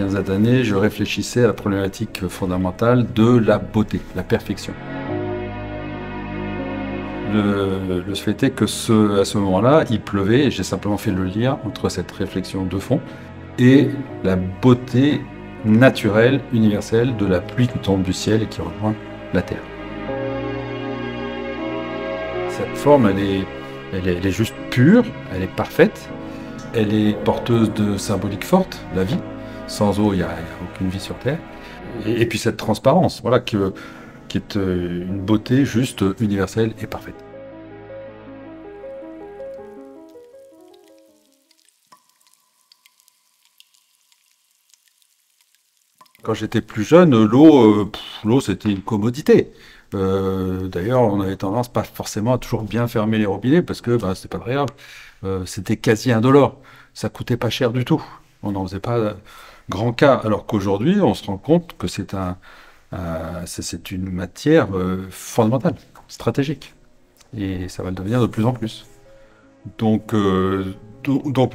quinzaine d'années, je réfléchissais à la problématique fondamentale de la beauté, la perfection. Le fait est que à ce moment-là, il pleuvait et j'ai simplement fait le lien entre cette réflexion de fond et la beauté naturelle, universelle de la pluie qui tombe du ciel et qui rejoint la terre. Cette forme, elle est juste pure, elle est parfaite, elle est porteuse de symboliques fortes, la vie. Sans eau, il n'y a aucune vie sur Terre. Et puis cette transparence, voilà, qui est une beauté juste universelle et parfaite. Quand j'étais plus jeune, l'eau c'était une commodité. D'ailleurs, on avait tendance pas forcément à toujours bien fermer les robinets parce que c'était pas agréable. C'était quasi indolore. Ça coûtait pas cher du tout. On n'en faisait pas grand cas. Alors qu'aujourd'hui, on se rend compte que c'est une matière fondamentale, stratégique. Et ça va le devenir de plus en plus. Donc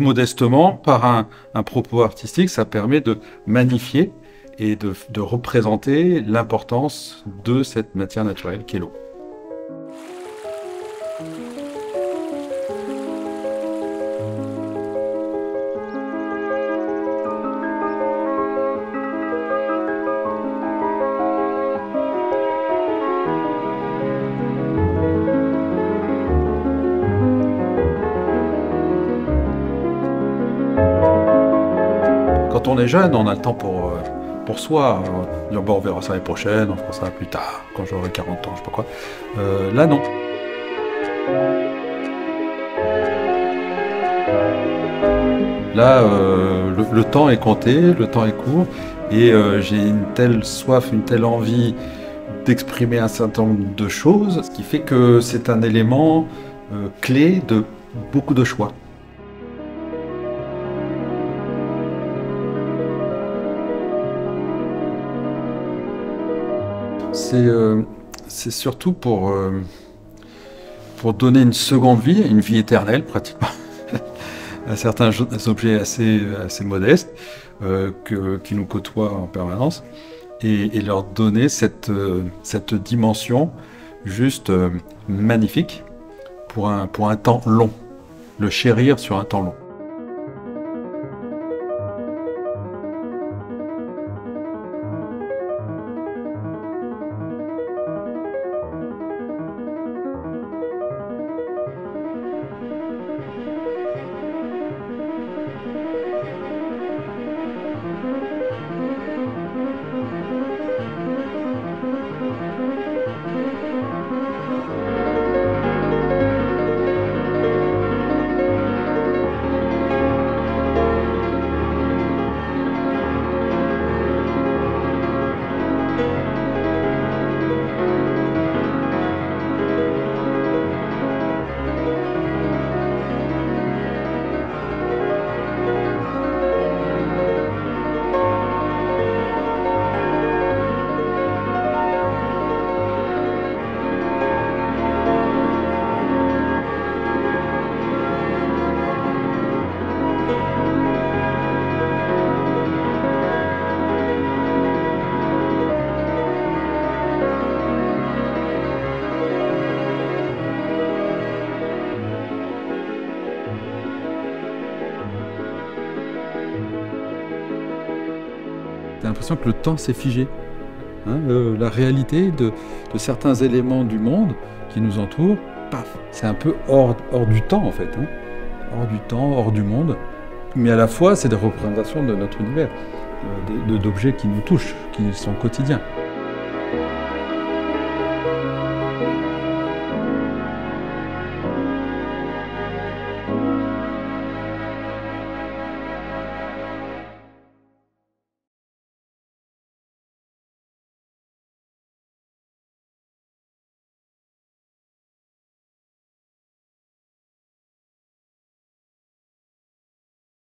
modestement, par un propos artistique, ça permet de magnifier et de représenter l'importance de cette matière naturelle qu'est l'eau. Quand on est jeune, on a le temps pour soi. Dire bon, on verra ça l'année prochaine, on fera ça plus tard, quand j'aurai 40 ans, je sais pas quoi. Là, non. Là, le temps est compté, le temps est court, et j'ai une telle soif, une telle envie d'exprimer un certain nombre de choses, ce qui fait que c'est un élément clé de beaucoup de choix. C'est surtout pour donner une seconde vie, une vie éternelle pratiquement, à certains objets assez modestes qui nous côtoient en permanence, et leur donner cette dimension juste magnifique pour un temps long, le chérir sur un temps long. T'as l'impression que le temps s'est figé. Hein, la réalité de certains éléments du monde qui nous entourent, paf, c'est un peu hors du temps en fait. Hein, hors du temps, hors du monde. Mais à la fois, c'est des représentations de notre univers, d'objets qui nous touchent, qui sont quotidiens.